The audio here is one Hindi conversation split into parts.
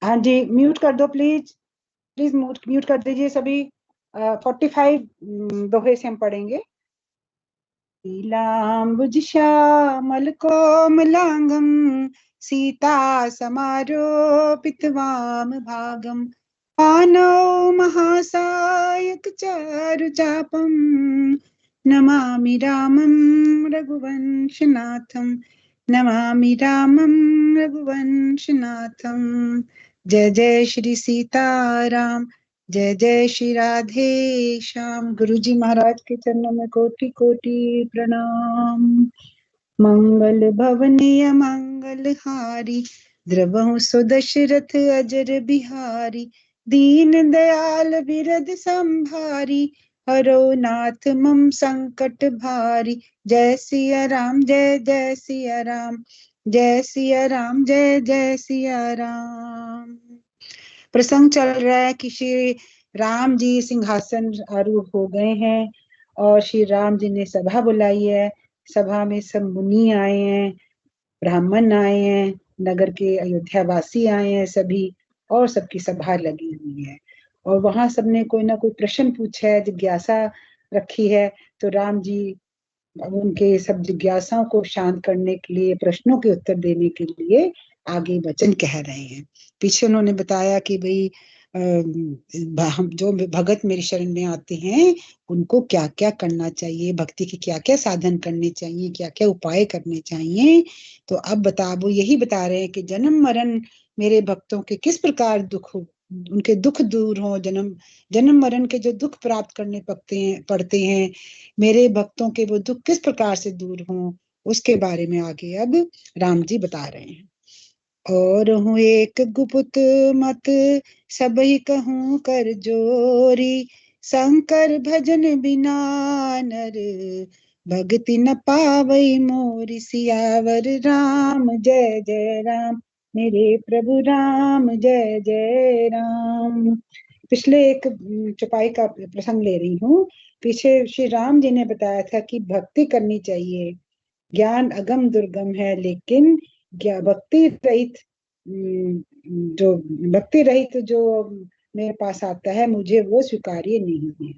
हाँ जी, म्यूट कर दो प्लीज, प्लीज म्यूट कर दीजिए सभी। 45 दोहे से हम पढ़ेंगे। नीलाम्बुज श्यामल कोमलांगं सीता समारोपित वाम भागं पानौ महासायक चारुचापं नमामि रामं रघुवंशनाथं, नमामि रामं रघुवंशनाथं। जय जय श्री सीताराम, जय जय श्री राधे श्याम। गुरु जी महाराज के चरणों में कोटि कोटि प्रणाम। मंगल भवनीय मंगल हारी, द्रवहु सुदशरथ अजर बिहारी। दीन दयाल बिरद संभारी, हरो नाथ मम संकट भारी। जय सिया राम, जय जय सिया राम, जय सिया राम, जय जय सिया राम। प्रसंग चल रहा है कि श्री राम जी सिंहासन आरूढ़ हो गए हैं और श्री राम जी ने सभा बुलाई है। सभा में सब मुनि आए हैं, ब्राह्मण आए हैं, नगर के अयोध्या वासी आए हैं सभी, और सबकी सभा लगी हुई है। और वहां सबने कोई ना कोई प्रश्न पूछा है, जिज्ञासा रखी है। तो राम जी उनके सब जिज्ञासाओं को शांत करने के लिए, प्रश्नों के उत्तर देने के लिए आगे वचन कह रहे हैं। पीछे उन्होंने बताया कि भाई हम जो भगत मेरी शरण में आते हैं उनको क्या क्या करना चाहिए, भक्ति के क्या क्या साधन करने चाहिए, क्या क्या उपाय करने चाहिए। तो अब वो यही बता रहे हैं कि जन्म मरण मेरे भक्तों के किस प्रकार उनके दुख दूर हो, जन्म मरण के जो दुख प्राप्त करने पड़ते हैं मेरे भक्तों के, वो दुख किस प्रकार से दूर हों, उसके बारे में आगे अब राम जी बता रहे हैं। और हूँ एक गुप्त मत सबही कहूँ कर जोरी, शंकर भजन बिना नर भक्ति न पावई मोरी। सियावर राम, जय जय राम, मेरे प्रभु राम, जय जय राम। पिछले एक चौपाई का प्रसंग ले रही हूँ। पीछे श्री राम जी ने बताया था कि भक्ति करनी चाहिए, ज्ञान अगम दुर्गम है, लेकिन भक्ति रहित जो भक्ति रहित जो मेरे पास आता है मुझे वो स्वीकार्य नहीं है।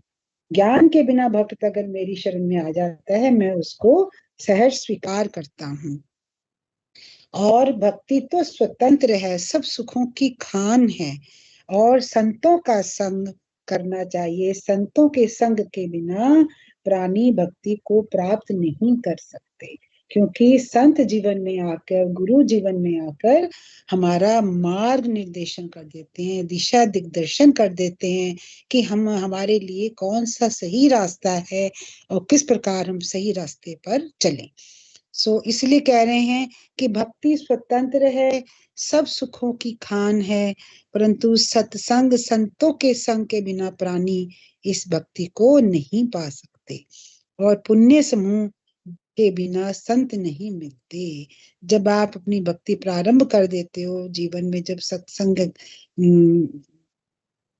ज्ञान के बिना भक्त अगर मेरी शरण में आ जाता है मैं उसको सहज स्वीकार करता हूँ। और भक्ति तो स्वतंत्र है, सब सुखों की खान है। और संतों का संग करना चाहिए, संतों के संग के बिना प्राणी भक्ति को प्राप्त नहीं कर सकते, क्योंकि संत जीवन में आकर, गुरु जीवन में आकर हमारा मार्ग निर्देशन कर देते हैं, दिशा दिग्दर्शन कर देते हैं कि हम हमारे लिए कौन सा सही रास्ता है और किस प्रकार हम सही रास्ते पर चलें। इसलिए कह रहे हैं कि भक्ति स्वतंत्र है, सब सुखों की खान है, परंतु सत्संग, संतों के संग के बिना प्राणी इस भक्ति को नहीं पा सकते। और पुण्य समूह के बिना संत नहीं मिलते। जब आप अपनी भक्ति प्रारंभ कर देते हो जीवन में, जब सत्संग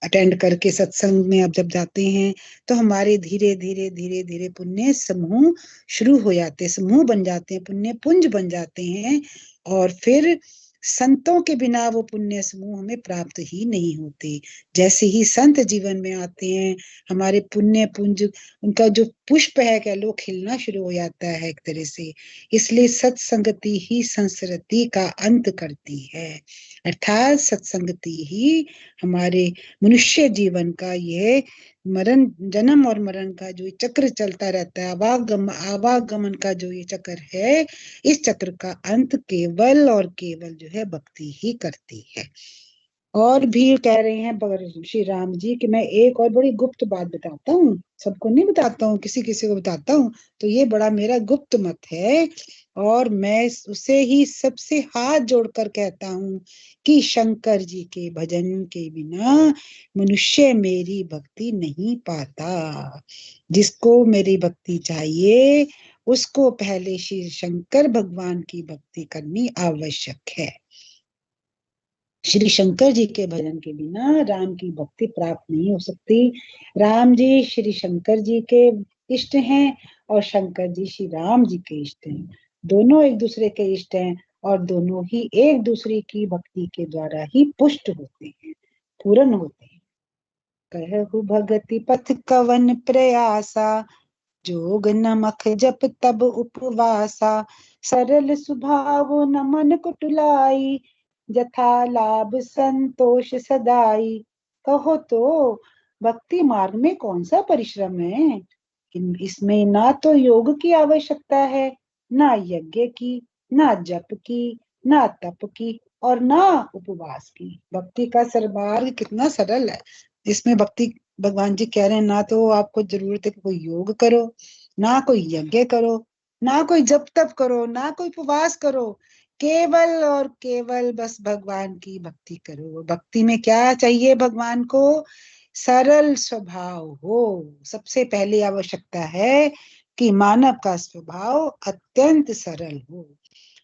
अटेंड करके सत्संग में अब जब जाते हैं तो हमारे धीरे धीरे धीरे धीरे पुण्य समूह शुरू हो जाते हैं, समूह बन जाते हैं, पुण्य पुंज बन जाते हैं। और फिर संतों के बिना वो पुण्य समूह हमें प्राप्त ही नहीं होते। जैसे ही संत जीवन में आते हैं हमारे पुण्य पुंज, उनका जो पुष्प है कह लो, खिलना शुरू हो जाता है एक तरह से। इसलिए सत्संगति ही संसरति का अंत करती है, अर्थात सत्संगति ही हमारे मनुष्य जीवन का ये मरण, जन्म और मरण का जो चक्र चलता रहता है, आवागमन का जो ये चक्र है, इस चक्र का अंत केवल और केवल जो है भक्ति ही करती है। और भी कह रहे हैं श्री राम जी कि मैं एक और बड़ी गुप्त बात बताता हूँ, सबको नहीं बताता हूँ, किसी किसी को बताता हूँ, तो ये बड़ा मेरा गुप्त मत है। और मैं उसे ही सबसे हाथ जोड़कर कहता हूँ कि शंकर जी के भजन के बिना मनुष्य मेरी भक्ति नहीं पाता। जिसको मेरी भक्ति चाहिए उसको पहले श्री शंकर भगवान की भक्ति करनी आवश्यक है। श्री शंकर जी के भजन के बिना राम की भक्ति प्राप्त नहीं हो सकती। राम जी श्री शंकर जी के इष्ट हैं और शंकर जी श्री राम जी के इष्ट हैं, दोनों एक दूसरे के इष्ट हैं। और दोनों ही एक दूसरे की भक्ति के द्वारा ही पुष्ट होते हैं, पूर्ण होते हैं। कहु भगति पथ कवन प्रयासा, जोग नमक जप तब उपवासा, सरल स्वभाव न मन कुटुलाई, जथा लाभ संतोष सदाई। कहो तो भक्ति मार्ग में कौन सा परिश्रम है? इसमें ना तो योग की आवश्यकता है, ना यज्ञ की, ना जप की, ना तप की, और ना उपवास की। भक्ति का मार्ग कितना सरल है। इसमें भक्ति, भगवान जी कह रहे हैं, ना तो आपको जरूरत है कि कोई योग करो, ना कोई यज्ञ करो, ना कोई जप तप करो, ना कोई उपवास करो, केवल और केवल बस भगवान की भक्ति करो। भक्ति में क्या चाहिए भगवान को? सरल स्वभाव हो। सबसे पहली आवश्यकता है कि मानव का स्वभाव अत्यंत सरल हो।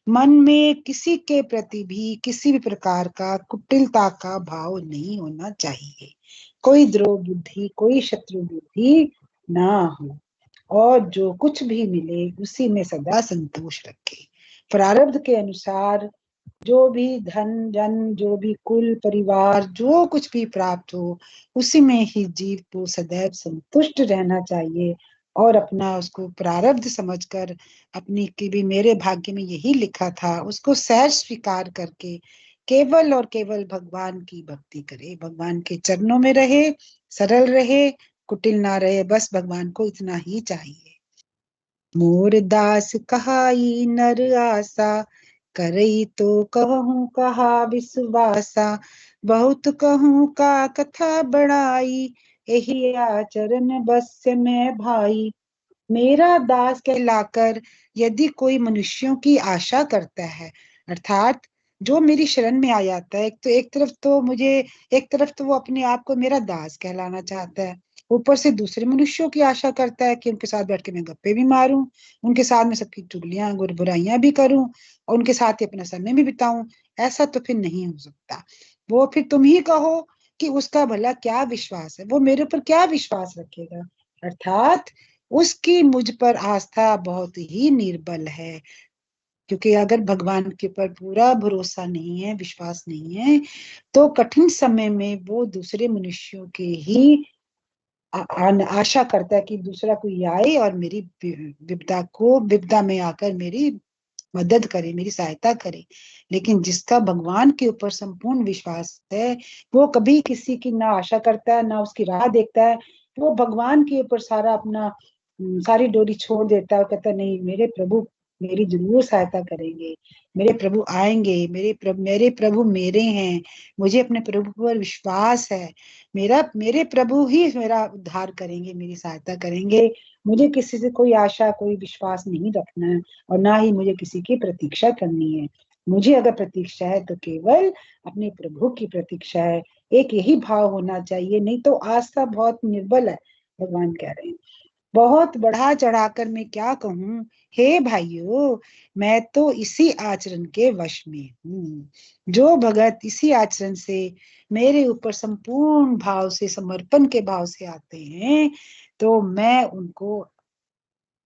मन में किसी के प्रति भी किसी भी प्रकार का कुटिलता का भाव नहीं होना चाहिए। कोई द्रोह बुद्धि, कोई शत्रु बुद्धि ना हो, और जो कुछ भी मिले उसी में सदा संतोष रखे। प्रारब्ध के अनुसार जो भी धन जन, जो भी कुल परिवार, जो कुछ भी प्राप्त हो, उसी में ही जीव को सदैव संतुष्ट रहना चाहिए, और अपना उसको प्रारब्ध समझकर, अपनी की भी मेरे भाग्य में यही लिखा था, उसको सहज स्वीकार करके केवल और केवल भगवान की भक्ति करे, भगवान के चरणों में रहे, सरल रहे, कुटिल ना रहे। बस भगवान को इतना ही चाहिए। मोर दास कहाई नर आसा, करई तो कहूँ कहा विश्वासा, बहुत कहूँ का कथा बढ़ाई, यही आचरण बस में भाई। मेरा दास कहलाकर यदि कोई मनुष्यों की आशा करता है, अर्थात जो मेरी शरण में आ जाता है, एक तरफ तो वो अपने आप को मेरा दास कहलाना चाहता है, ऊपर से दूसरे मनुष्यों की आशा करता है कि उनके साथ बैठ के मैं गप्पे भी मारूं, उनके साथ में सबकी चुगलियां बुराइयां भी करूं, और उनके साथ ही अपना समय भी बिताऊं। ऐसा तो फिर नहीं हो सकता। वो फिर तुम ही कहो कि उसका भला क्या विश्वास है, वो मेरे ऊपर क्या विश्वास रखेगा। अर्थात उसकी मुझ पर आस्था बहुत ही निर्बल है, क्योंकि अगर भगवान के ऊपर पूरा भरोसा नहीं है, विश्वास नहीं है, तो कठिन समय में वो दूसरे मनुष्यों के ही आशा करता है कि दूसरा कोई आए और मेरी विपदा में आकर मेरी मदद करे, मेरी सहायता करे। लेकिन जिसका भगवान के ऊपर संपूर्ण विश्वास है, वो कभी किसी की ना आशा करता है, ना उसकी राह देखता है। वो भगवान के ऊपर सारा अपना सारी डोरी छोड़ देता है और कहता है, नहीं, मेरे प्रभु मेरी जरूर सहायता करेंगे, मेरे प्रभु आएंगे, मेरे प्रभु मेरे हैं, मुझे अपने प्रभु पर विश्वास है, मेरे प्रभु ही मेरा उद्धार करेंगे, मेरी सहायता करेंगे। मुझे किसी से कोई आशा, कोई विश्वास नहीं रखना है, और ना ही मुझे किसी की प्रतीक्षा करनी है। मुझे अगर प्रतीक्षा है तो केवल अपने प्रभु की प्रतीक्षा है। एक यही भाव होना चाहिए, नहीं तो आस्था बहुत निर्बल है। भगवान कह रहे हैं, बहुत बढ़ा चढ़ाकर मैं क्या कहूँ, हे भाइयों, मैं तो इसी आचरण के वश में हूँ। जो भगत इसी आचरण से मेरे ऊपर संपूर्ण भाव से, समर्पण के भाव से आते हैं, तो मैं उनको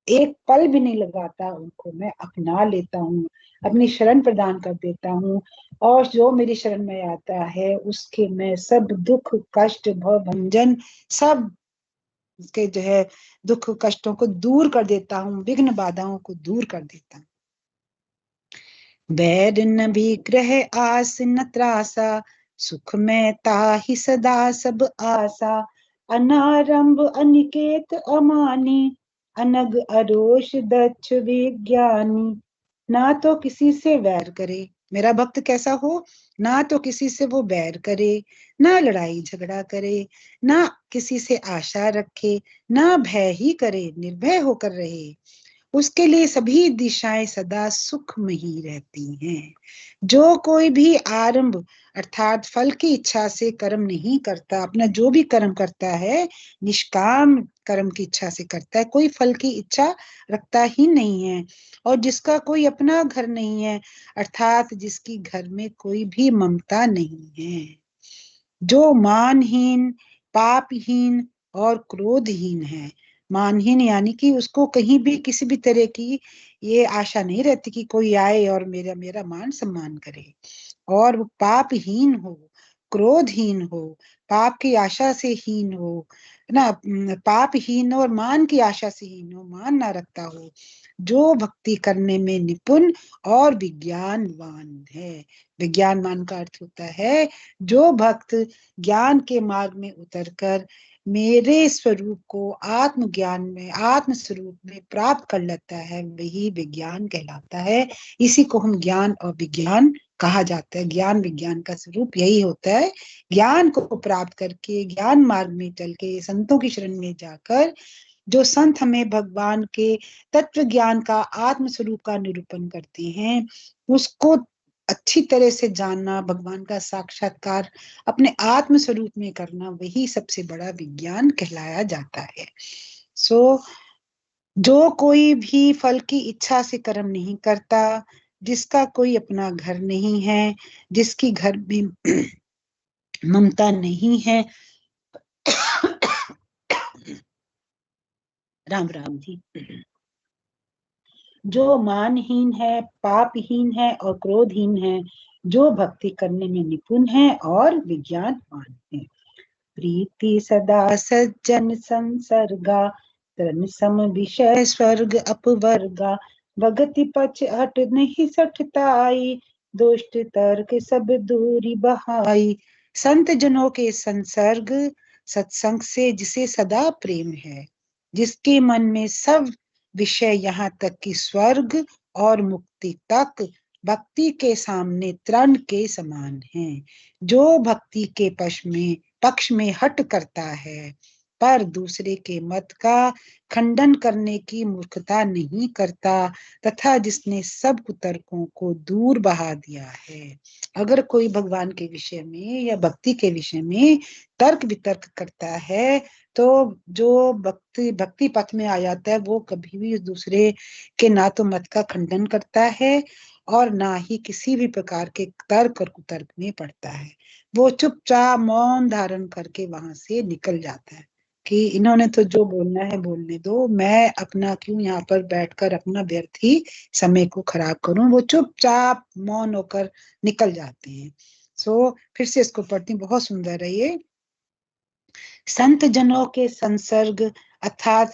एक पल भी नहीं लगाता, उनको मैं अपना लेता हूँ, अपनी शरण प्रदान कर देता हूँ। और जो मेरी शरण में आता है, उसके मैं सब दुख कष्ट भव भंजन, सब उसके जो है दुख कष्टों को दूर कर देता हूँ, विघ्न बाधाओं को दूर कर देता हूँ। बैर न भी ग्रह आस न त्रासा, सुख में ताहि सदा सब आसा, अनारंभ अनिकेत अमानी, अनग अरोष दक्ष विज्ञानी। ना तो किसी से वैर करे, मेरा भक्त कैसा हो, ना तो किसी से वो बैर करे, ना लड़ाई झगड़ा करे, ना किसी से आशा रखे, ना भय ही करे, निर्भय होकर रहे। उसके लिए सभी दिशाएं सदा सुख में ही रहती हैं। जो कोई भी आरंभ अर्थात फल की इच्छा से कर्म नहीं करता, अपना जो भी कर्म करता है निष्काम कर्म की इच्छा से करता है, कोई फल की इच्छा रखता ही नहीं है। और जिसका कोई अपना घर नहीं है, अर्थात जिसकी घर में कोई भी ममता नहीं है, जो मानहीन, पापहीन और क्रोधहीन है, मानहीन यानी कि उसको कहीं भी किसी भी तरह की ये आशा नहीं रहती कि कोई आए और मेरा मेरा मान सम्मान करे। और वो पापहीन हो, क्रोधहीन हो, पाप की आशा से हीन हो, है ना, पापहीन और मान की आशा से हीन हो, मान ना रखता हो, जो भक्ति करने में निपुण और विज्ञानवान है। विज्ञानवान का अर्थ होता है जो भक्त ज्ञान के मार्ग में उतरकर मेरे स्वरूप को आत्मज्ञान में, आत्म स्वरूप में प्राप्त कर लेता है, वही विज्ञान कहलाता है। इसी को हम ज्ञान और विज्ञान कहा जाता है। ज्ञान विज्ञान का स्वरूप यही होता है। ज्ञान को प्राप्त करके, ज्ञान मार्ग में चल के, संतों की शरण में जाकर जो संत हमें भगवान के तत्व ज्ञान का, आत्म स्वरूप का निरूपण करते हैं, उसको अच्छी तरह से जानना, भगवान का साक्षात्कार अपने आत्म स्वरूप में करना, वही सबसे बड़ा विज्ञान कहलाया जाता है। सो जो कोई भी फल की इच्छा से कर्म नहीं करता, जिसका कोई अपना घर नहीं है, जिसकी घर में ममता नहीं है, राम राम जी, जो मानहीन है, पापहीन है और क्रोधहीन है, जो भक्ति करने में निपुण है और विज्ञानवान है। प्रीति सदा सज्जन संसर्गा, तन सम विषय स्वर्ग अपवर्गा, भगति पछ हट नहीं सठताई, दुष्ट तर्क सब दूरी बहाई। संत जनों के संसर्ग, सत्संग से जिसे सदा प्रेम है, जिसके मन में सब विषय यहाँ तक कि स्वर्ग और मुक्ति तक भक्ति के सामने तृण के समान हैं, जो भक्ति के पक्ष में हट करता है, पर दूसरे के मत का खंडन करने की मूर्खता नहीं करता, तथा जिसने सब कुतर्कों को दूर बहा दिया है। अगर कोई भगवान के विषय में या भक्ति के विषय में तर्क वितर्क करता है, तो जो भक्ति पथ में आ जाता है, वो कभी भी दूसरे के ना तो मत का खंडन करता है और ना ही किसी भी प्रकार के तर्क और कुतर्क में पड़ता है। वो चुपचाप मौन धारण करके वहां से निकल जाता है कि इन्होंने तो जो बोलना है बोलने दो, मैं अपना क्यों यहाँ पर बैठकर अपना व्यर्थ ही समय को खराब करूं। वो चुपचाप मौन होकर निकल जाते हैं। फिर से इसको पढ़ती हूँ, बहुत सुंदर है ये। संत जनों के संसर्ग अर्थात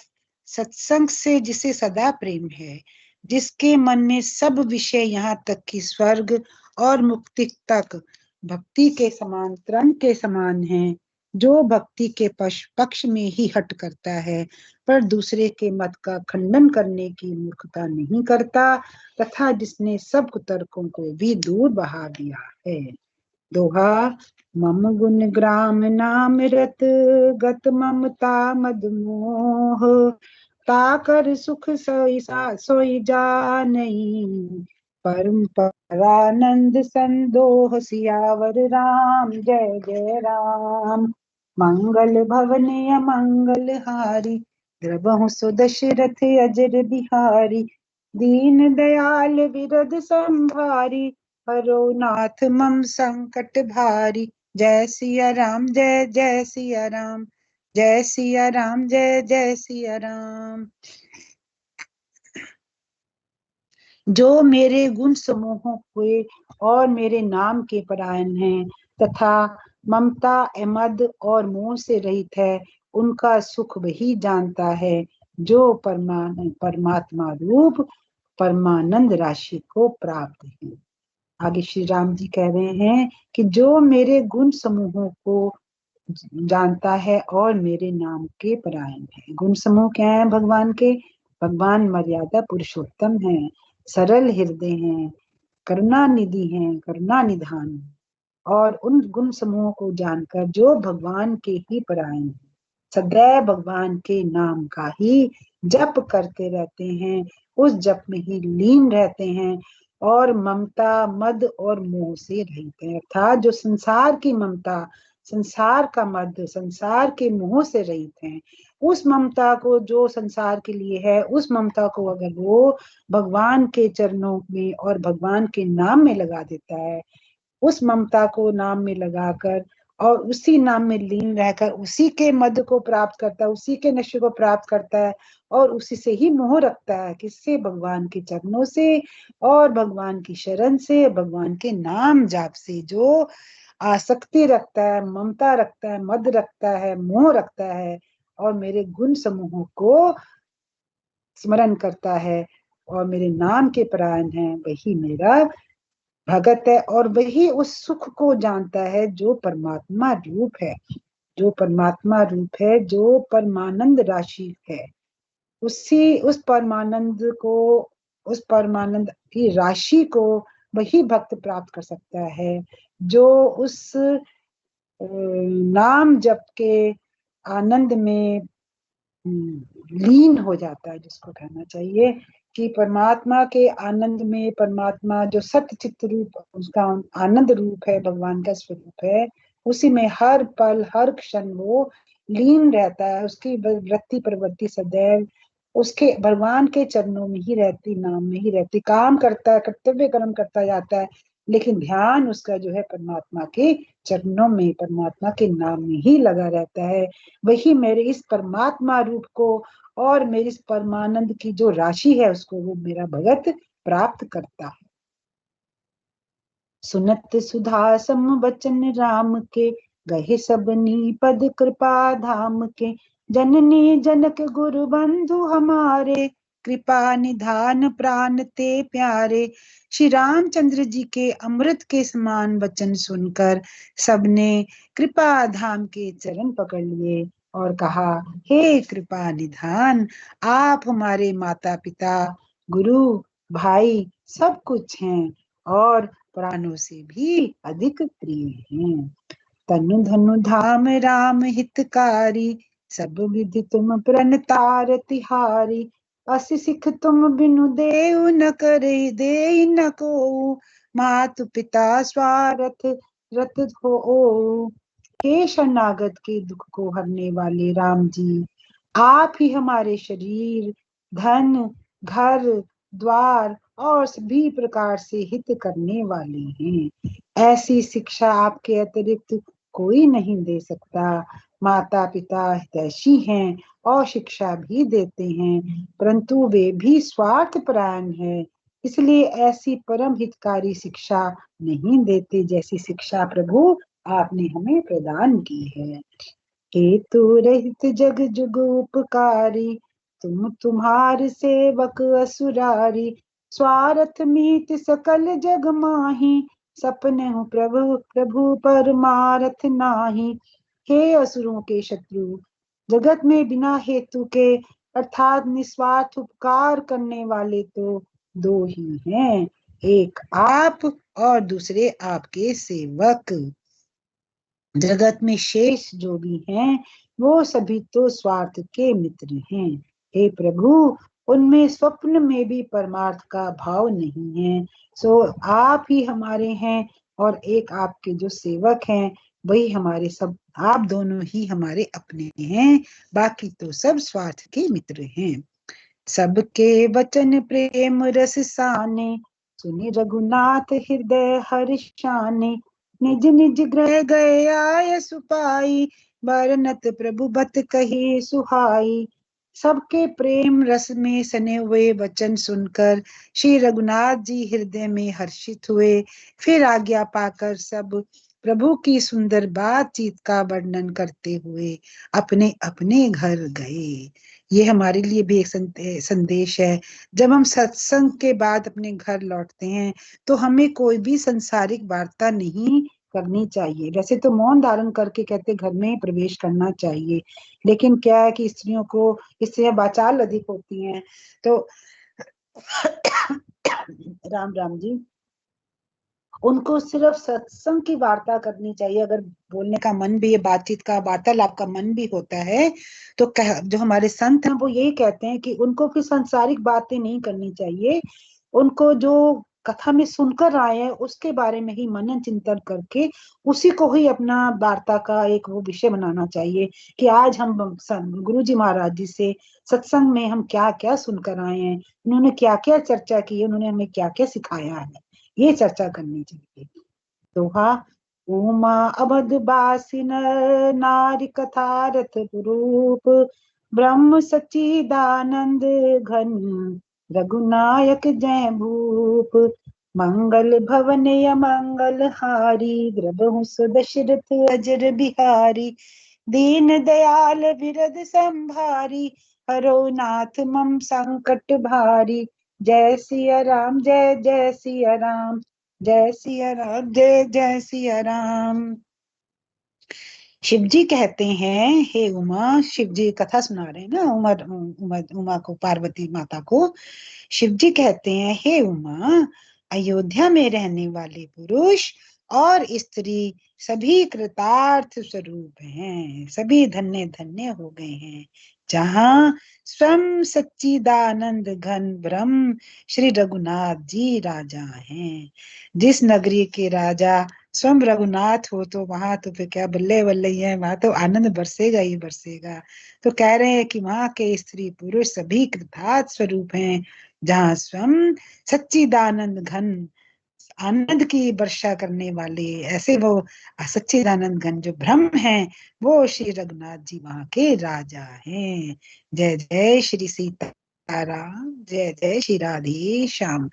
सत्संग से जिसे सदा प्रेम है, जिसके मन में सब विषय यहाँ तक कि स्वर्ग और मुक्ति तक भक्ति के समान, तृण के समान है, जो भक्ति के पक्ष में ही हट करता है, पर दूसरे के मत का खंडन करने की मूर्खता नहीं करता, तथा जिसने सब कुतर्कों को भी दूर बहा दिया है। दोहा, मम गुण ग्राम नाम रत, गत ममता मद मोह, ताकर सुख सोई जानई, परम परानंद संदोह। सियावर राम जय जय राम। मंगल भवन अमंगल हारी, द्रवहु सुदशरथ अजर बिहारी, दीन दयाल विरद संभारी, हरो नाथ मम संकट भारी। जय सिया राम, जय जय सिया राम, जय सिया राम, जय जय सिया राम। जो मेरे गुण समूहों के और मेरे नाम के परायण हैं, तथा ममता, मद और मोह से रहित है, उनका सुख वही जानता है जो परमात्मा रूप परमानंद राशि को प्राप्त है। आगे श्री राम जी कह रहे हैं कि जो मेरे गुण समूहों को जानता है और मेरे नाम के परायण है। गुण समूह क्या है भगवान के? भगवान मर्यादा पुरुषोत्तम है, सरल हृदय हैं, करुणा निधि हैं, करुणा निधान। और उन गुण समूहों को जानकर जो भगवान के ही परायण हैं, सदैव भगवान के नाम का ही जप करते रहते हैं, उस जप में ही लीन रहते हैं और ममता, मद और मोह से रहित हैं। अर्थात जो संसार की ममता, संसार का मद, संसार के मोह से रहित हैं, उस ममता को जो संसार के लिए है, उस ममता को अगर वो भगवान के चरणों में और भगवान के नाम में लगा देता है, उस ममता को नाम में लगाकर और उसी नाम में लीन रहकर उसी के मद को प्राप्त करता है, उसी के नशे को प्राप्त करता है और उसी से ही मोह रखता है। किससे? भगवान के चरणों से और भगवान की शरण से, भगवान के नाम जाप से। जो आसक्ति रखता है, ममता रखता है, मद रखता है, मोह रखता है और मेरे गुण समूहों को स्मरण करता है और मेरे नाम के परायण है, वही मेरा भगत है और वही उस सुख को जानता है जो परमात्मा रूप है, जो परमात्मा रूप है, जो परमानंद राशि है। उस परमानंद को, उस परमानंद की राशि को वही भक्त प्राप्त कर सकता है जो उस नाम जप के आनंद में लीन हो जाता है, जिसको कहना चाहिए कि परमात्मा के आनंद में, परमात्मा जो सत्य चित्त रूप उसका आनंद रूप है, भगवान का स्वरूप है, उसी में हर पल हर क्षण वो लीन रहता है। उसकी वृत्ति प्रवृत्ति सदैव उसके भगवान के चरणों में ही रहती, नाम में ही रहती। काम करता है, कर्तव्य कर्म करता जाता है, लेकिन ध्यान उसका जो है परमात्मा के चरणों में, परमात्मा के नाम में ही लगा रहता है। वही मेरे इस परमात्मा रूप को और मेरी इस परमानंद की जो राशि है उसको वो मेरा भगत प्राप्त करता है। सुनत सुधा सम बचन राम के, गहे सबनी पद कृपा धाम के। जननी जनक गुरु बंधु हमारे, कृपा निधान प्राण ते प्यारे। श्री रामचंद्र जी के अमृत के समान वचन सुनकर सबने कृपा धाम के चरण पकड़ लिए और कहा, हे कृपा निधान, आप हमारे माता पिता, गुरु, भाई सब कुछ हैं और प्राणों से भी अधिक प्रिय हैं। तनु धनु धाम राम हितकारी, सब विधि तुम प्रणतार तिहारी। अस सिख तुम बिनु देव न करे, दे न को मातु पिता स्वार्थ रत हो। हे शरणागत के दुख को हरने वाले राम जी, आप ही हमारे शरीर, धन, घर द्वार और सभी प्रकार से हित करने वाले हैं। ऐसी शिक्षा आपके अतिरिक्त कोई नहीं दे सकता। माता पिता हितैषी हैं और शिक्षा भी देते हैं, परंतु वे भी स्वार्थ परायण है, इसलिए ऐसी परम हितकारी शिक्षा नहीं देते जैसी शिक्षा प्रभु आपने हमें प्रदान की है। हेतु रहित जग जुग उपकारी, तुम तुम्हार सेवक असुरारी। स्वार्थ मीत सकल जग माही, सपने प्रभु प्रभु परमारथ नाही। हे असुरों के शत्रु, जगत में बिना हेतु के अर्थात निस्वार्थ उपकार करने वाले तो दो ही हैं, एक आप और दूसरे आपके सेवक। जगत में शेष जो भी हैं वो सभी तो स्वार्थ के मित्र हैं। हे प्रभु, उनमें स्वप्न में भी परमार्थ का भाव नहीं है। सो आप ही हमारे हैं और एक आपके जो सेवक हैं वही हमारे सब, आप दोनों ही हमारे अपने हैं, बाकी तो सब स्वार्थ के मित्र हैं। सबके वचन प्रेम रस साने, सुनि रघुनाथ हृदय हर्षाने। निज निज ग्रह गए आय सुपाई, बरनत प्रभु बत कही सुहाई। सबके प्रेम रस में सने हुए वचन सुनकर श्री रघुनाथ जी हृदय में हर्षित हुए। फिर आज्ञा पाकर सब प्रभु की सुंदर बातचीत का वर्णन करते हुए अपने अपने घर गए। ये हमारे लिए भी एक संदेश है। जब हम सत्संग के बाद अपने घर लौटते हैं तो हमें कोई भी संसारिक वार्ता नहीं करनी चाहिए। वैसे तो मौन धारण करके कहते घर में प्रवेश करना चाहिए, लेकिन क्या है कि स्त्रियां वाचाल अधिक होती हैं, तो राम राम जी, उनको सिर्फ सत्संग की वार्ता करनी चाहिए। अगर बोलने का मन भी है, बातचीत का वार्तालाप का मन भी होता है, तो जो हमारे संत हैं वो यही कहते हैं कि उनको फिर सांसारिक बातें नहीं करनी चाहिए। उनको जो कथा में सुनकर आए हैं उसके बारे में ही मनन चिंतन करके उसी को ही अपना वार्ता का एक वो विषय बनाना चाहिए कि आज हम गुरु जी महाराज जी से सत्संग में हम क्या क्या सुनकर आए हैं, उन्होंने क्या क्या चर्चा की है, उन्होंने हमें क्या क्या सिखाया है, ये चर्चा करनी चाहिए। दोहा, उमा अवध बासिन नारी कथा रथ रूप, ब्रह्म सच्चिदानंद घन रघुनायक जय भूप। मंगल भवन मंगल हारी, द्रबहु सुदशरथ अजर बिहारी। दीन दयाल विरद संभारी, हरो नाथ मम संकट भारी। जय सिया राम जय जय सिया राम, जय सिया राम जय जय सिया राम। शिव जी कहते हैं, हे उमा, शिव जी कथा सुना रहे हैं ना उमा को, पार्वती माता को। शिव जी कहते हैं, हे उमा, अयोध्या में रहने वाले पुरुष और स्त्री सभी कृतार्थ स्वरूप हैं, सभी धन्य धन्य हो गए हैं, जहां स्वयं सच्चिदानंद घन ब्रह्म श्री रघुनाथ जी राजा हैं। जिस नगरी के राजा स्वयं रघुनाथ हो तो वहां तो फिर क्या बल्ले बल्ले ही है, वहां तो आनंद बरसेगा ही बरसेगा। तो कह रहे हैं कि वहां के स्त्री पुरुष सभी कृतार्थ स्वरूप हैं, जहाँ स्वयं सच्चिदानंद घन आनंद की वर्षा करने वाले ऐसे वो सच्चिदानंद घन जो ब्रह्म हैं, वो श्री रघुनाथ जी वहां के राजा हैं। जय जय श्री सीताराम, जय जय श्री राधे श्याम।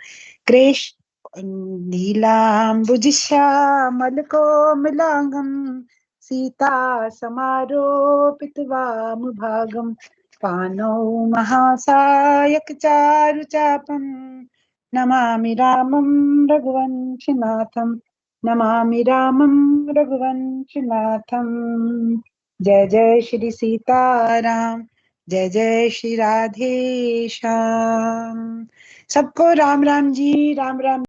कृष्ण नीलांबुज श्यामल कोमलांगम, सीता समारोपित वाम भागम। पानौ महासायक चारु चापम, नमामि रामं रघुवंशनाथं, नमामि रामं रघुवंशनाथं। जय जय श्री सीताराम, जय जय श्री राधे श्याम। सबको राम राम जी, राम राम।